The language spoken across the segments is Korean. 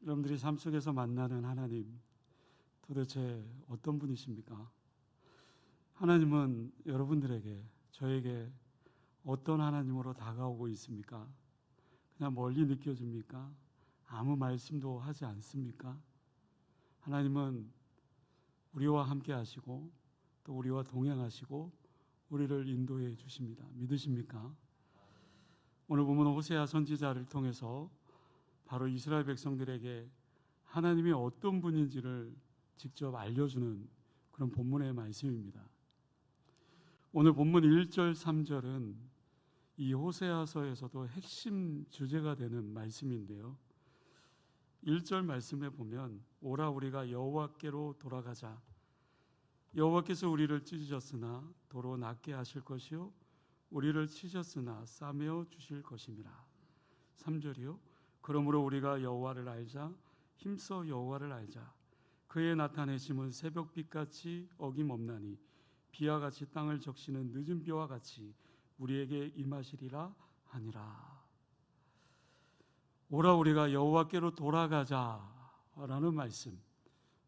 여러분들이 삶 속에서 만나는 하나님, 도대체 어떤 분이십니까? 하나님은 여러분들에게, 저에게 어떤 하나님으로 다가오고 있습니까? 그냥 멀리 느껴집니까? 아무 말씀도 하지 않습니까? 하나님은 우리와 함께 하시고 또 우리와 동행하시고 우리를 인도해 주십니다. 믿으십니까? 오늘 보면 호세아 선지자를 통해서 바로 이스라엘 백성들에게 하나님이 어떤 분인지를 직접 알려주는 그런 본문의 말씀입니다. 오늘 본문 1절, 3절은 이 호세아서에서도 핵심 주제가 되는 말씀인데요. 1절 말씀에 보면 오라 우리가 여호와께로 돌아가자. 여호와께서 우리를 찢으셨으나 도로 낫게 하실 것이요 우리를 치셨으나 싸매어 주실 것임이라. 3절이요. 그러므로 우리가 여호와를 알자. 힘써 여호와를 알자. 그의 나타내심은 새벽빛같이 어김없나니 비와 같이 땅을 적시는 늦은 비와 같이 우리에게 임하시리라 하니라. 오라 우리가 여호와께로 돌아가자라는 말씀.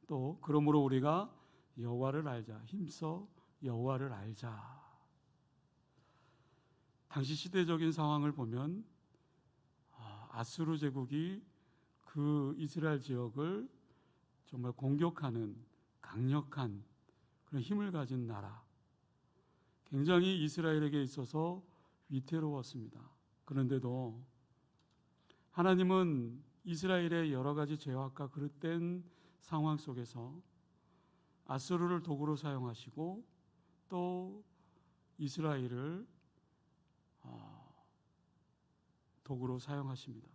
또 그러므로 우리가 여호와를 알자. 힘써 여호와를 알자. 당시 시대적인 상황을 보면 아수르 제국이 그 이스라엘 지역을 정말 공격하는 강력한 그런 힘을 가진 나라, 굉장히 이스라엘에게 있어서 위태로웠습니다. 그런데도 하나님은 이스라엘의 여러 가지 죄악과 그릇된 상황 속에서 아수르를 도구로 사용하시고 또 이스라엘을 도구로 사용하십니다.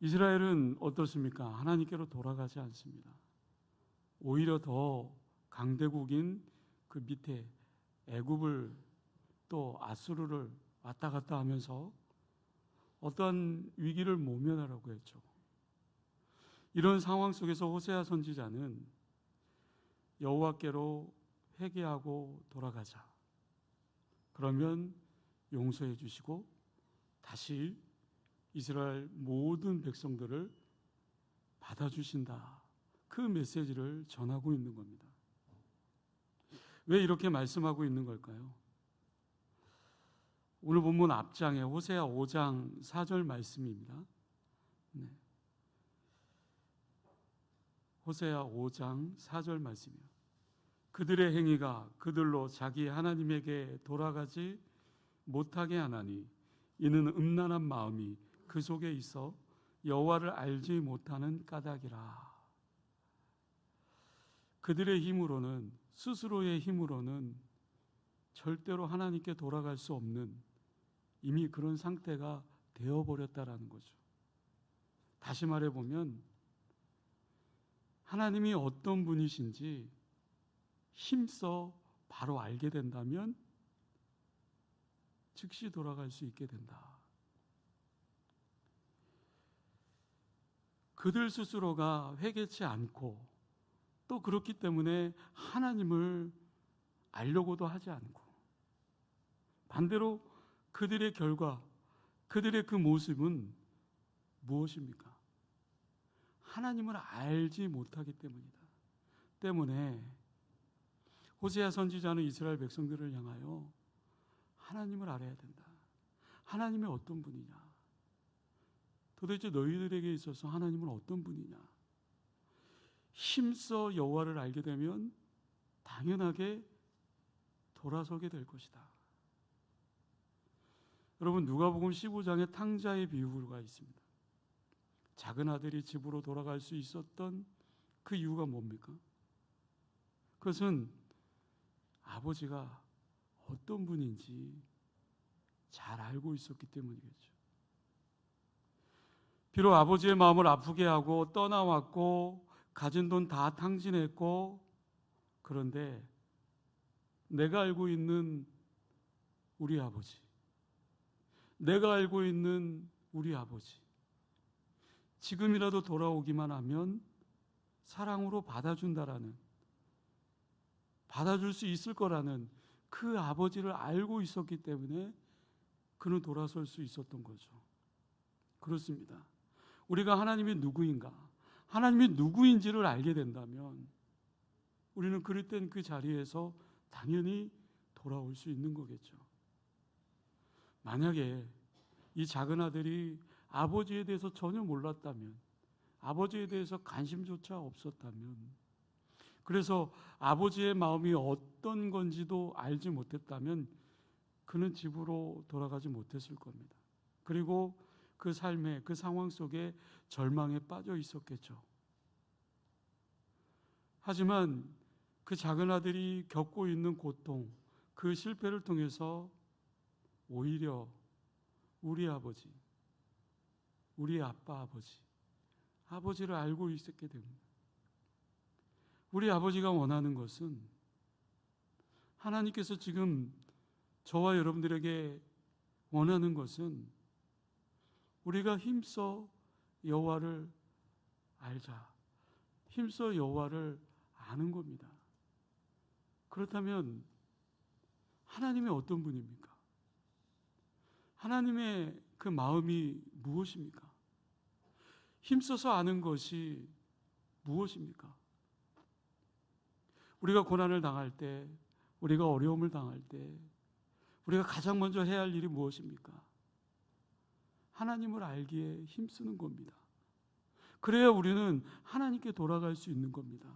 이스라엘은 어떻습니까? 하나님께로 돌아가지 않습니다. 오히려 더 강대국인 그 밑에 애굽을 또 아수르를 왔다 갔다 하면서 어떠한 위기를 모면하라고 했죠. 이런 상황 속에서 호세아 선지자는 여호와께로 회개하고 돌아가자. 그러면 용서해 주시고 다시 이스라엘 모든 백성들을 받아주신다. 그 메시지를 전하고 있는 겁니다. 왜 이렇게 말씀하고 있는 걸까요? 오늘 본문 앞장에 호세아 5장 4절 말씀입니다. 네. 호세아 5장 4절 말씀이요. 그들의 행위가 그들로 자기 하나님에게 돌아가지 못하게 하나니 이는 음란한 마음이 그 속에 있어 여호와를 알지 못하는 까닭이라. 그들의 힘으로는, 스스로의 힘으로는 절대로 하나님께 돌아갈 수 없는 이미 그런 상태가 되어버렸다라는 거죠. 다시 말해보면 하나님이 어떤 분이신지 힘써 바로 알게 된다면 즉시 돌아갈 수 있게 된다. 그들 스스로가 회개치 않고 또 그렇기 때문에 하나님을 알려고도 하지 않고 반대로 그들의 결과, 그들의 그 모습은 무엇입니까? 하나님을 알지 못하기 때문이다. 때문에 호세아 선지자는 이스라엘 백성들을 향하여 하나님을 알아야 된다. 하나님이 어떤 분이냐? 도대체 너희들에게 있어서 하나님은 어떤 분이냐? 힘써 여호와를 알게 되면 당연하게 돌아서게 될 것이다. 여러분, 누가복음 15장에 탕자의 비유가 있습니다. 작은 아들이 집으로 돌아갈 수 있었던 그 이유가 뭡니까? 그것은 아버지가 어떤 분인지 잘 알고 있었기 때문이겠죠. 비록 아버지의 마음을 아프게 하고 떠나왔고 가진 돈 다 탕진했고, 그런데 내가 알고 있는 우리 아버지, 내가 알고 있는 우리 아버지, 지금이라도 돌아오기만 하면 사랑으로 받아준다라는, 받아줄 수 있을 거라는 그 아버지를 알고 있었기 때문에 그는 돌아설 수 있었던 거죠. 그렇습니다. 우리가 하나님이 누구인가, 하나님이 누구인지를 알게 된다면 우리는 그럴 땐 그 자리에서 당연히 돌아올 수 있는 거겠죠. 만약에 이 작은 아들이 아버지에 대해서 전혀 몰랐다면, 아버지에 대해서 관심조차 없었다면, 그래서 아버지의 마음이 어떤 건지도 알지 못했다면 그는 집으로 돌아가지 못했을 겁니다. 그리고 그 삶의 그 상황 속에 절망에 빠져 있었겠죠. 하지만 그 작은 아들이 겪고 있는 고통, 그 실패를 통해서 오히려 우리 아버지, 우리 아빠 아버지를 알고 있었게 됩니다. 우리 아버지가 원하는 것은, 하나님께서 지금 저와 여러분들에게 원하는 것은 우리가 힘써 여호와를 알자, 힘써 여호와를 아는 겁니다. 그렇다면 하나님이 어떤 분입니까? 하나님의 그 마음이 무엇입니까? 힘써서 아는 것이 무엇입니까? 우리가 고난을 당할 때, 우리가 어려움을 당할 때 우리가 가장 먼저 해야 할 일이 무엇입니까? 하나님을 알기에 힘쓰는 겁니다. 그래야 우리는 하나님께 돌아갈 수 있는 겁니다.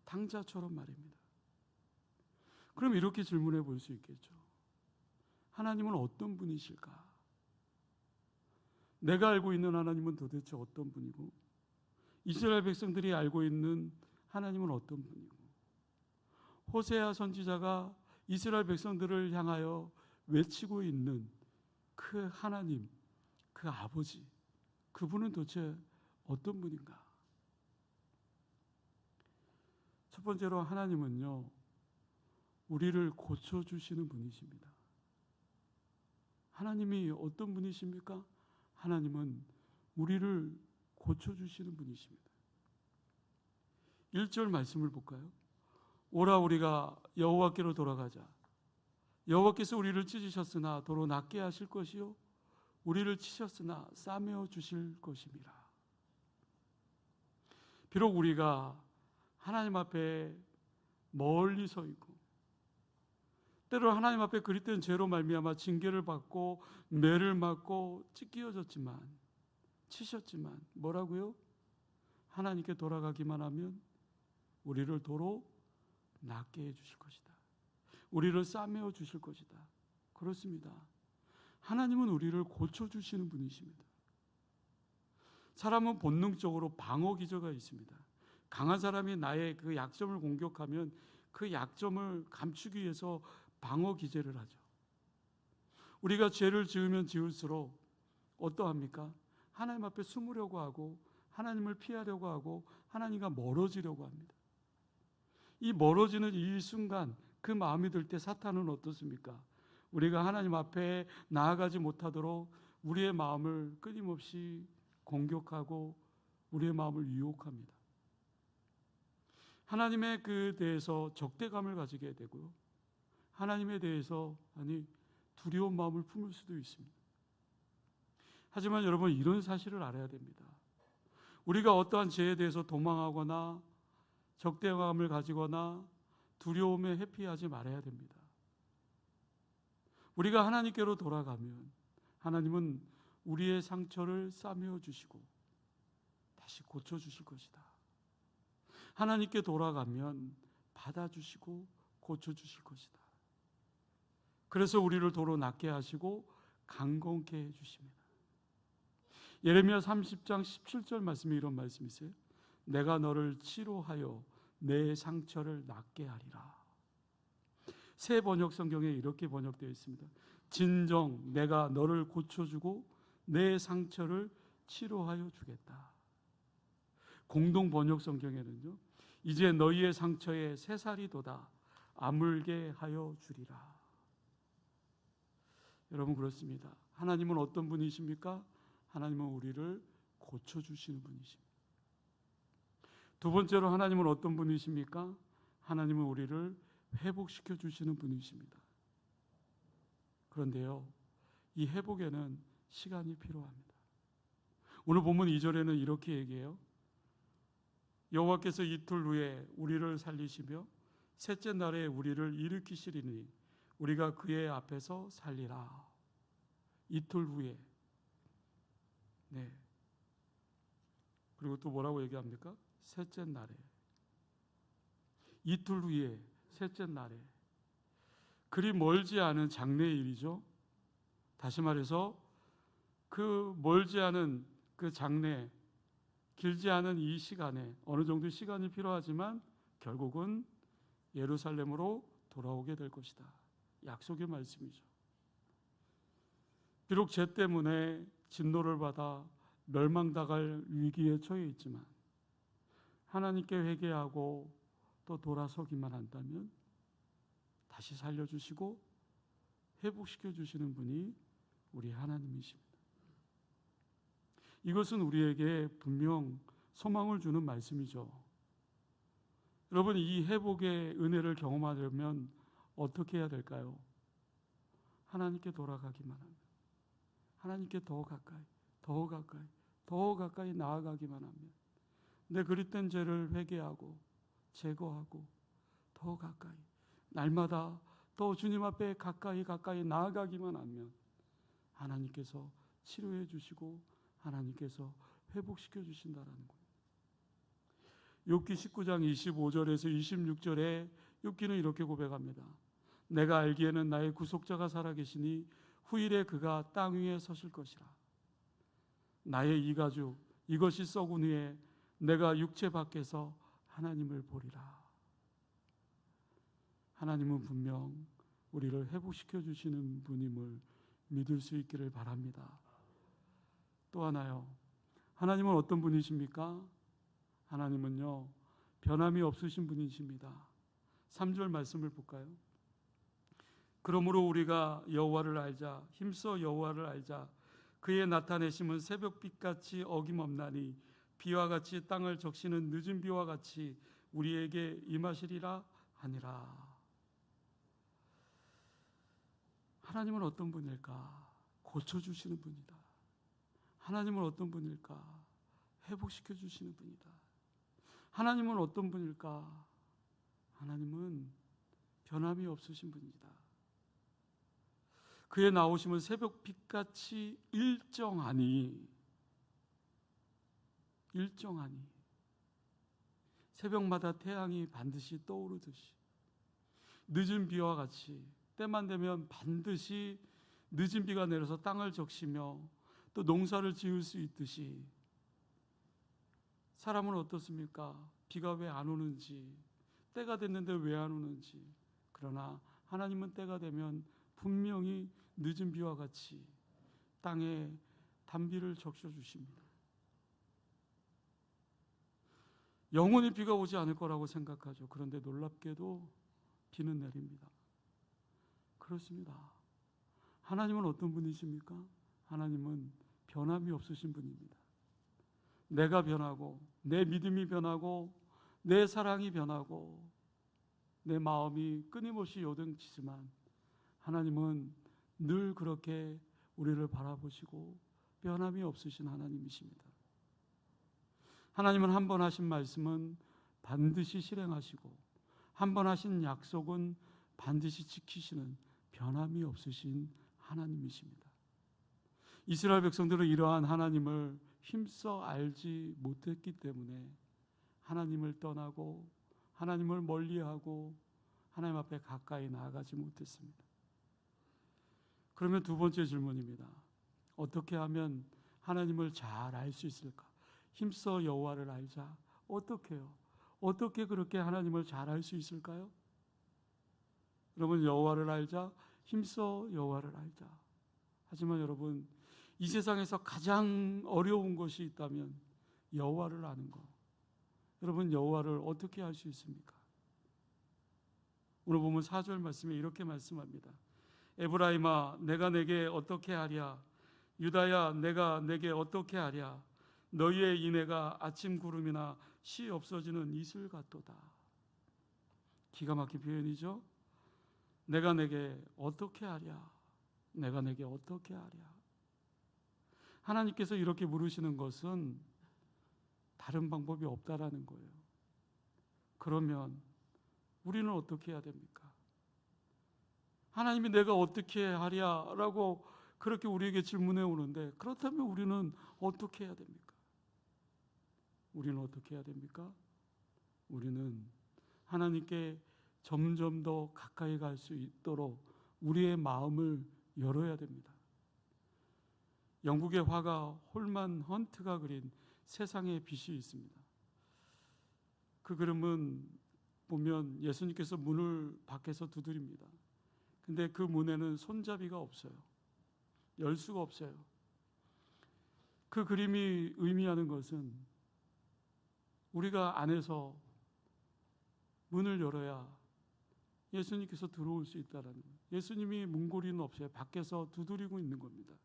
당자처럼 말입니다. 그럼 이렇게 질문해 볼 수 있겠죠. 하나님은 어떤 분이실까? 내가 알고 있는 하나님은 도대체 어떤 분이고, 이스라엘 백성들이 알고 있는 하나님은 어떤 분이고, 호세아 선지자가 이스라엘 백성들을 향하여 외치고 있는 그 하나님, 그 아버지, 그분은 도대체 어떤 분인가? 첫 번째로 하나님은요, 우리를 고쳐주시는 분이십니다. 하나님이 어떤 분이십니까? 하나님은 우리를 고쳐주시는 분이십니다. 1절 말씀을 볼까요? 오라 우리가 여호와께로 돌아가자. 여호와께서 우리를 찢으셨으나 도로 낫게 하실 것이요 우리를 치셨으나 싸매어 주실 것임이라. 비록 우리가 하나님 앞에 멀리 서 있고, 때로 하나님 앞에 그릇된 죄로 말미암아 징계를 받고 매를 맞고 찢기어졌지만, 치셨지만 뭐라고요? 하나님께 돌아가기만 하면 우리를 도로 낫게 해주실 것이다. 우리를 싸매어 주실 것이다. 그렇습니다. 하나님은 우리를 고쳐주시는 분이십니다. 사람은 본능적으로 방어 기제가 있습니다. 강한 사람이 나의 그 약점을 공격하면 그 약점을 감추기 위해서 방어 기제를 하죠. 우리가 죄를 지으면 지을수록 어떠합니까? 하나님 앞에 숨으려고 하고, 하나님을 피하려고 하고, 하나님과 멀어지려고 합니다. 이 멀어지는 이 순간, 그 마음이 들 때 사탄은 어떻습니까? 우리가 하나님 앞에 나아가지 못하도록 우리의 마음을 끊임없이 공격하고 우리의 마음을 유혹합니다. 하나님에 그 대해서 적대감을 가지게 되고요, 하나님에 대해서 두려운 마음을 품을 수도 있습니다. 하지만 여러분, 이런 사실을 알아야 됩니다. 우리가 어떠한 죄에 대해서 도망하거나 적대감을 가지거나 두려움에 회피하지 말아야 됩니다. 우리가 하나님께로 돌아가면 하나님은 우리의 상처를 싸매어 주시고 다시 고쳐주실 것이다. 하나님께 돌아가면 받아주시고 고쳐주실 것이다. 그래서 우리를 도로 낫게 하시고 강건케 해주십니다. 예레미야 30장 17절 말씀에 이런 말씀이 있어요. 내가 너를 치료하여 내 상처를 낫게 하리라. 새 번역 성경에 이렇게 번역되어 있습니다. 진정 내가 너를 고쳐주고 내 상처를 치료하여 주겠다. 공동 번역 성경에는요, 이제 너희의 상처에 새살이 돋아 아물게 하여 주리라. 여러분, 그렇습니다. 하나님은 어떤 분이십니까? 하나님은 우리를 고쳐주시는 분이십니다. 두 번째로 하나님은 어떤 분이십니까? 하나님은 우리를 회복시켜 주시는 분이십니다. 그런데요, 이 회복에는 시간이 필요합니다. 오늘 본문 2절에는 이렇게 얘기해요. 여호와께서 이틀 후에 우리를 살리시며 셋째 날에 우리를 일으키시리니 우리가 그의 앞에서 살리라. 이틀 후에. 네. 그리고 또 뭐라고 얘기합니까? 셋째 날에. 이틀 후에, 셋째 날에. 그리 멀지 않은 장래일이죠. 다시 말해서 그 멀지 않은 그 장래, 길지 않은 이 시간에 어느 정도 시간이 필요하지만 결국은 예루살렘으로 돌아오게 될 것이다. 약속의 말씀이죠. 비록 죄 때문에 진노를 받아 멸망당할 위기에 처해 있지만 하나님께 회개하고 또 돌아서기만 한다면 다시 살려주시고 회복시켜 주시는 분이 우리 하나님이십니다. 이것은 우리에게 분명 소망을 주는 말씀이죠. 여러분, 이 회복의 은혜를 경험하려면 어떻게 해야 될까요? 하나님께 돌아가기만 하면, 하나님께 더 가까이, 더 가까이, 더 가까이 나아가기만 하면, 내 그릇된 죄를 회개하고 제거하고 더 가까이, 날마다 더 주님 앞에 가까이 나아가기만 하면 하나님께서 치료해 주시고 하나님께서 회복시켜 주신다라는 거예요. 욥기 19장 25절에서 26절에 욥기는 이렇게 고백합니다. 내가 알기에는 나의 구속자가 살아계시니 후일에 그가 땅 위에 서실 것이라. 나의 이가죽 이것이 썩은 후에 내가 육체 밖에서 하나님을 보리라. 하나님은 분명 우리를 회복시켜 주시는 분임을 믿을 수 있기를 바랍니다. 또 하나요. 하나님은 어떤 분이십니까? 하나님은요, 변함이 없으신 분이십니다. 3절 말씀을 볼까요? 그러므로 우리가 여호와를 알자, 힘써 여호와를 알자. 그의 나타내심은 새벽빛같이 어김없나니 비와 같이 땅을 적시는 늦은 비와 같이 우리에게 임하시리라 하니라. 하나님은 어떤 분일까? 고쳐주시는 분이다. 하나님은 어떤 분일까? 회복시켜 주시는 분이다. 하나님은 어떤 분일까? 하나님은 변함이 없으신 분이다. 그의 나오심은 새벽빛같이 일정하니 새벽마다 태양이 반드시 떠오르듯이 늦은 비와 같이 때만 되면 반드시 늦은 비가 내려서 땅을 적시며 또 농사를 지을 수 있듯이 사람은 어떻습니까? 비가 왜 안 오는지, 때가 됐는데 왜 안 오는지. 그러나 하나님은 때가 되면 분명히 늦은 비와 같이 땅에 단비를 적셔주십니다. 영원히 비가 오지 않을 거라고 생각하죠. 그런데 놀랍게도 비는 내립니다. 그렇습니다. 하나님은 어떤 분이십니까? 하나님은 변함이 없으신 분입니다. 내가 변하고 내 믿음이 변하고 내 사랑이 변하고 내 마음이 끊임없이 요동치지만 하나님은 늘 그렇게 우리를 바라보시고 변함이 없으신 하나님이십니다. 하나님은 한 번 하신 말씀은 반드시 실행하시고 한 번 하신 약속은 반드시 지키시는 변함이 없으신 하나님이십니다. 이스라엘 백성들은 이러한 하나님을 힘써 알지 못했기 때문에 하나님을 떠나고 하나님을 멀리하고 하나님 앞에 가까이 나아가지 못했습니다. 그러면 두 번째 질문입니다. 어떻게 하면 하나님을 잘 알 수 있을까? 힘써 여호와를 알자. 어떻게요? 어떻게 그렇게 하나님을 잘 알 수 있을까요? 여러분, 여호와를 알자, 힘써 여호와를 알자. 하지만 여러분, 이 세상에서 가장 어려운 것이 있다면 여호와를 아는 것. 여러분, 여호와를 어떻게 알 수 있습니까? 오늘 보면 4절 말씀에 이렇게 말씀합니다. 에브라임아, 내가 내게 어떻게 하랴? 유다야, 내가 내게 어떻게 하랴? 너희의 인애가 아침 구름이나 시 없어지는 이슬 같도다. 기가 막힌 표현이죠. 내가 내게 어떻게 하랴? 내가 내게 어떻게 하랴? 하나님께서 이렇게 물으시는 것은 다른 방법이 없다라는 거예요. 그러면 우리는 어떻게 해야 됩니까? 하나님이 내가 어떻게 하랴라고 그렇게 우리에게 질문해 오는데, 그렇다면 우리는 어떻게 해야 됩니까? 우리는 어떻게 해야 됩니까? 우리는 하나님께 점점 더 가까이 갈 수 있도록 우리의 마음을 열어야 됩니다. 영국의 화가 홀만 헌트가 그린 세상의 빛이 있습니다. 그 그림은 보면 예수님께서 문을 밖에서 두드립니다. 근데 그 문에는 손잡이가 없어요. 열 수가 없어요. 그 그림이 의미하는 것은 우리가 안에서 문을 열어야 예수님께서 들어올 수 있다는 거예요. 예수님이 문고리는 없어요. 밖에서 두드리고 있는 겁니다.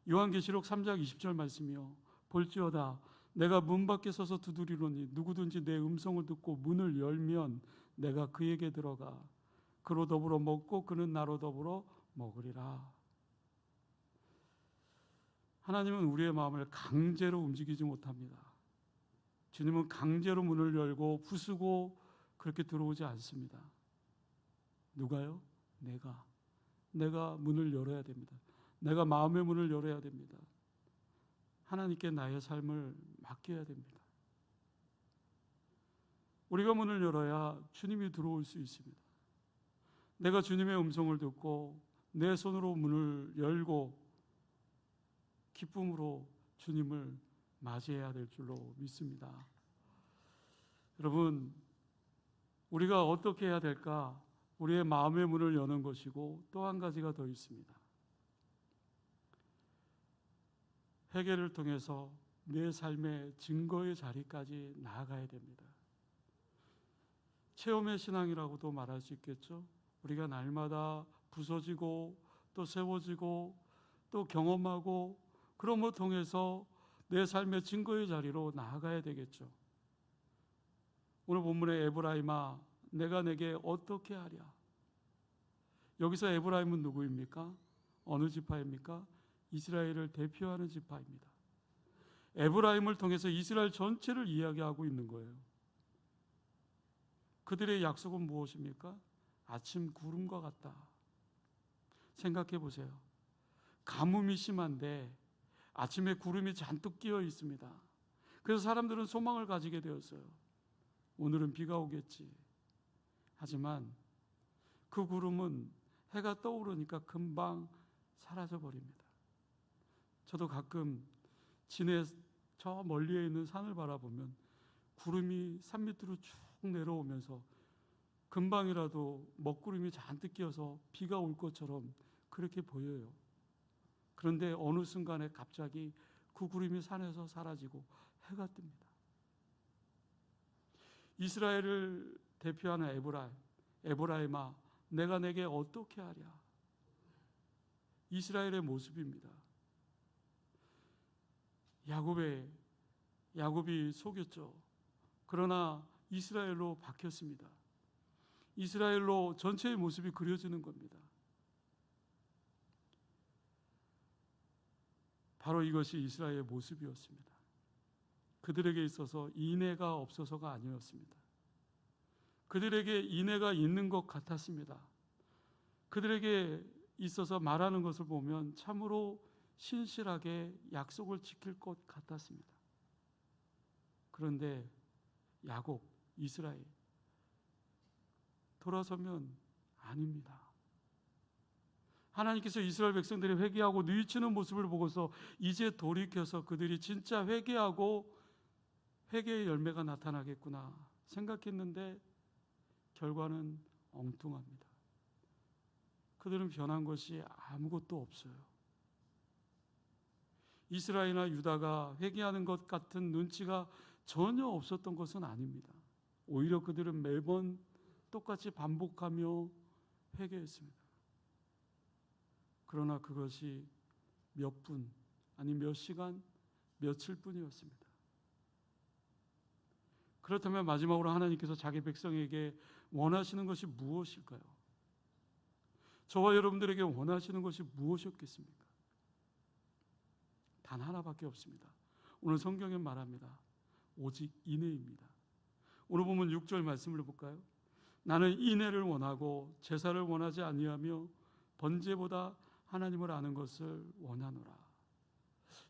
요한계시록 3장 20절 말씀이요. 볼지어다 내가 문 밖에 서서 두드리노니 누구든지 내 음성을 듣고 문을 열면 내가 그에게 들어가 그로 더불어 먹고 그는 나로 더불어 먹으리라. 하나님은 우리의 마음을 강제로 움직이지 못합니다. 주님은 강제로 문을 열고 부수고 그렇게 들어오지 않습니다. 누가요? 내가 문을 열어야 됩니다. 내가 마음의 문을 열어야 됩니다. 하나님께 나의 삶을 맡겨야 됩니다. 우리가 문을 열어야 주님이 들어올 수 있습니다. 내가 주님의 음성을 듣고 내 손으로 문을 열고 기쁨으로 주님을 맞이해야 될 줄로 믿습니다. 여러분, 우리가 어떻게 해야 될까? 우리의 마음의 문을 여는 것이고 또 한 가지가 더 있습니다. 회개를 통해서 내 삶의 증거의 자리까지 나아가야 됩니다. 체험의 신앙이라고도 말할 수 있겠죠. 우리가 날마다 부서지고 또 세워지고 또 경험하고 그런 걸 통해서 내 삶의 증거의 자리로 나아가야 되겠죠. 오늘 본문의 에브라임아 내가 내게 어떻게 하랴. 여기서 에브라임은 누구입니까? 어느 지파입니까? 이스라엘을 대표하는 지파입니다. 에브라임을 통해서 이스라엘 전체를 이야기하고 있는 거예요. 그들의 약속은 무엇입니까? 아침 구름과 같다. 생각해 보세요. 가뭄이 심한데 아침에 구름이 잔뜩 끼어 있습니다. 그래서 사람들은 소망을 가지게 되었어요. 오늘은 비가 오겠지. 하지만 그 구름은 해가 떠오르니까 금방 사라져 버립니다. 저도 가끔 진해 저 멀리에 있는 산을 바라보면 구름이 산 밑으로 쭉 내려오면서 금방이라도 먹구름이 잔뜩 끼어서 비가 올 것처럼 그렇게 보여요. 그런데 어느 순간에 갑자기 그 구름이 산에서 사라지고 해가 뜹니다. 이스라엘을 대표하는 에브라임아 내가 내게 어떻게 하랴. 이스라엘의 모습입니다. 야곱이 속였죠. 그러나 이스라엘로 바뀌었습니다. 이스라엘로 전체의 모습이 그려지는 겁니다. 바로 이것이 이스라엘의 모습이었습니다. 그들에게 있어서 인애가 없어서가 아니었습니다. 그들에게 인애가 있는 것 같았습니다. 그들에게 있어서 말하는 것을 보면 참으로 신실하게 약속을 지킬 것 같았습니다. 그런데 야곱, 이스라엘 돌아서면 아닙니다. 하나님께서 이스라엘 백성들이 회개하고 뉘우치는 모습을 보고서 이제 돌이켜서 그들이 진짜 회개하고 회개의 열매가 나타나겠구나 생각했는데 결과는 엉뚱합니다. 그들은 변한 것이 아무것도 없어요. 이스라엘이나 유다가 회개하는 것 같은 눈치가 전혀 없었던 것은 아닙니다. 오히려 그들은 매번 똑같이 반복하며 회개했습니다. 그러나 그것이 몇 분, 아니 몇 시간, 며칠 뿐이었습니다. 그렇다면 마지막으로 하나님께서 자기 백성에게 원하시는 것이 무엇일까요? 저와 여러분들에게 원하시는 것이 무엇이었겠습니까? 단 하나밖에 없습니다. 오늘 성경에 말합니다. 오직 인애입니다. 오늘 보면 6절 말씀을 볼까요? 나는 인애를 원하고 제사를 원하지 아니하며 번제보다 하나님을 아는 것을 원하노라.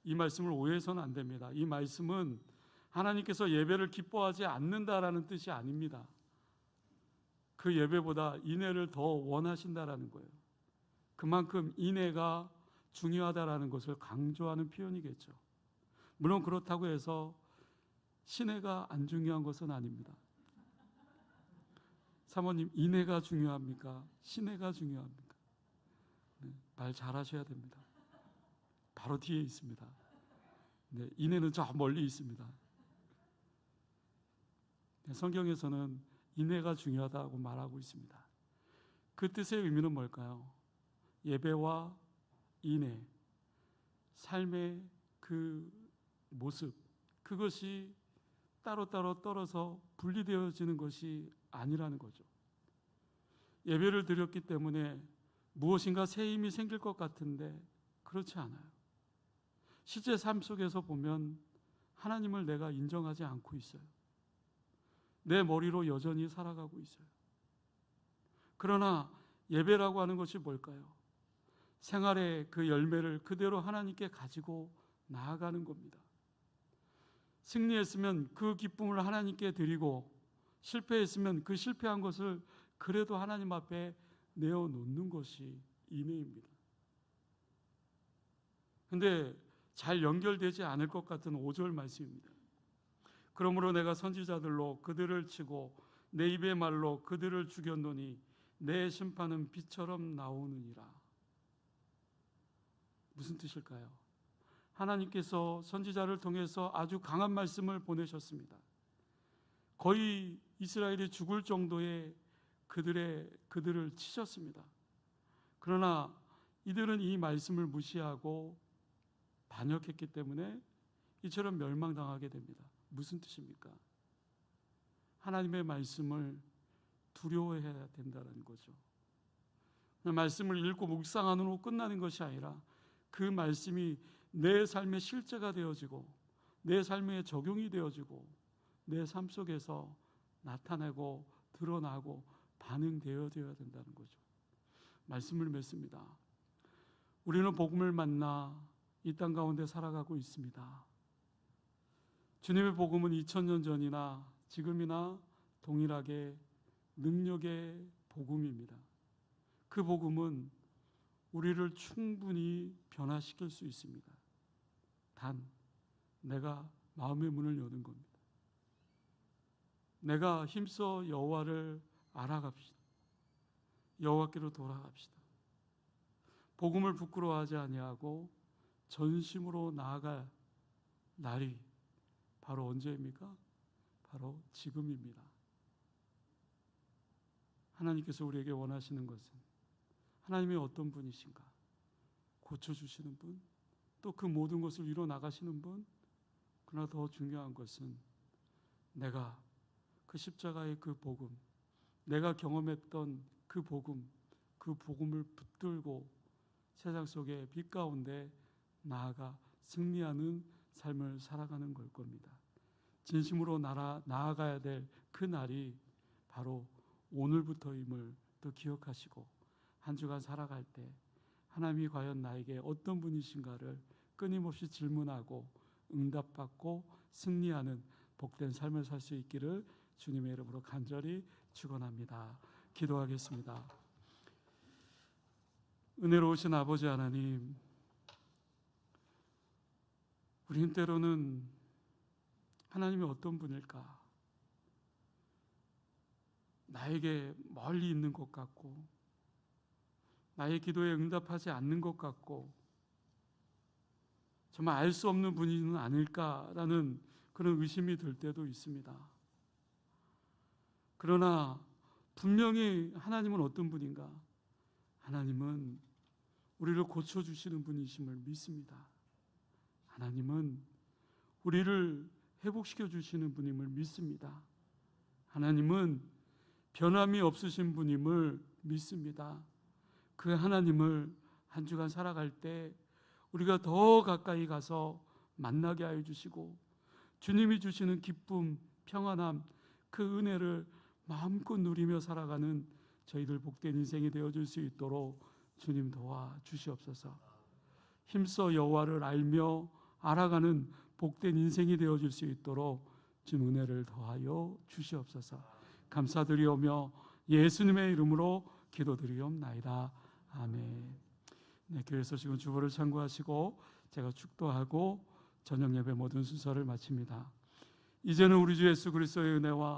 이 말씀을 오해해서는 안 됩니다. 이 말씀은 하나님께서 예배를 기뻐하지 않는다라는 뜻이 아닙니다. 그 예배보다 인애를 더 원하신다라는 거예요. 그만큼 인애가 중요하다라는 것을 강조하는 표현이겠죠. 물론 그렇다고 해서 신애가 안 중요한 것은 아닙니다. 사모님, 인애가 중요합니까? 신애가 중요합니까? 네, 말 잘하셔야 됩니다. 바로 뒤에 있습니다. 네, 인애는 저 멀리 있습니다. 네, 성경에서는 인애가 중요하다고 말하고 있습니다. 그 뜻의 의미는 뭘까요? 예배와 인애, 삶의 그 모습, 그것이 따로따로 떨어져 분리되어지는 것이 아니라는 거죠. 예배를 드렸기 때문에 무엇인가 새 힘이 생길 것 같은데 그렇지 않아요. 실제 삶 속에서 보면 하나님을 내가 인정하지 않고 있어요. 내 머리로 여전히 살아가고 있어요. 그러나 예배라고 하는 것이 뭘까요? 생활의 그 열매를 그대로 하나님께 가지고 나아가는 겁니다. 승리했으면 그 기쁨을 하나님께 드리고, 실패했으면 그 실패한 것을 그래도 하나님 앞에 내어놓는 것이 인애입니다. 근데 잘 연결되지 않을 것 같은 5절 말씀입니다. 그러므로 내가 선지자들로 그들을 치고 내 입의 말로 그들을 죽였노니 내 심판은 비처럼 나오느니라. 무슨 뜻일까요? 하나님께서 선지자를 통해서 아주 강한 말씀을 보내셨습니다. 거의 이스라엘이 죽을 정도의 그들을 치셨습니다. 그러나 이들은 이 말씀을 무시하고 반역했기 때문에 이처럼 멸망당하게 됩니다. 무슨 뜻입니까? 하나님의 말씀을 두려워해야 된다는 거죠. 말씀을 읽고 묵상하는 후 끝나는 것이 아니라 그 말씀이 내 삶의 실제가 되어지고 내 삶에 적용이 되어지고 내 삶 속에서 나타나고 드러나고 반응되어져야 된다는 거죠. 말씀을 맺습니다. 우리는 복음을 만나 이 땅 가운데 살아가고 있습니다. 주님의 복음은 2000년 전이나 지금이나 동일하게 능력의 복음입니다. 그 복음은 우리를 충분히 변화시킬 수 있습니다. 단 내가 마음의 문을 여는 겁니다. 내가 힘써 여호와를 알아갑시다. 여호와께로 돌아갑시다. 복음을 부끄러워하지 아니하고 전심으로 나아갈 날이 바로 언제입니까? 바로 지금입니다. 하나님께서 우리에게 원하시는 것은 하나님이 어떤 분이신가? 고쳐주시는 분? 또 그 모든 것을 이뤄 나가시는 분? 그러나 더 중요한 것은 내가 그 십자가의 그 복음, 내가 경험했던 그 복음을 붙들고 세상 속의 빛 가운데 나아가 승리하는 삶을 살아가는 걸 겁니다. 진심으로 나아가야 될 그 날이 바로 오늘부터임을 또 기억하시고 한 주간 살아갈 때 하나님이 과연 나에게 어떤 분이신가를 끊임없이 질문하고 응답받고 승리하는 복된 삶을 살 수 있기를 주님의 이름으로 간절히 축원합니다. 기도하겠습니다. 은혜로우신 아버지 하나님, 우린 때로는 하나님이 어떤 분일까? 나에게 멀리 있는 것 같고 나의 기도에 응답하지 않는 것 같고 정말 알 수 없는 분이는 아닐까라는 그런 의심이 들 때도 있습니다. 그러나 분명히 하나님은 어떤 분인가? 하나님은 우리를 고쳐주시는 분이심을 믿습니다. 하나님은 우리를 회복시켜 주시는 분임을 믿습니다. 하나님은 변함이 없으신 분임을 믿습니다. 그 하나님을 한 주간 살아갈 때 우리가 더 가까이 가서 만나게 하여 주시고 주님이 주시는 기쁨, 평안함, 그 은혜를 마음껏 누리며 살아가는 저희들 복된 인생이 되어줄 수 있도록 주님 도와 주시옵소서. 힘써 여호와를 알며 알아가는 복된 인생이 되어줄 수 있도록 주님 은혜를 더하여 주시옵소서. 감사드리오며 예수님의 이름으로 기도드리옵나이다. 아멘. 네, 교회에서 지금 주보를 참고하시고 제가 축도하고 저녁 예배 모든 순서를 마칩니다. 이제는 우리 주 예수 그리스도의 은혜와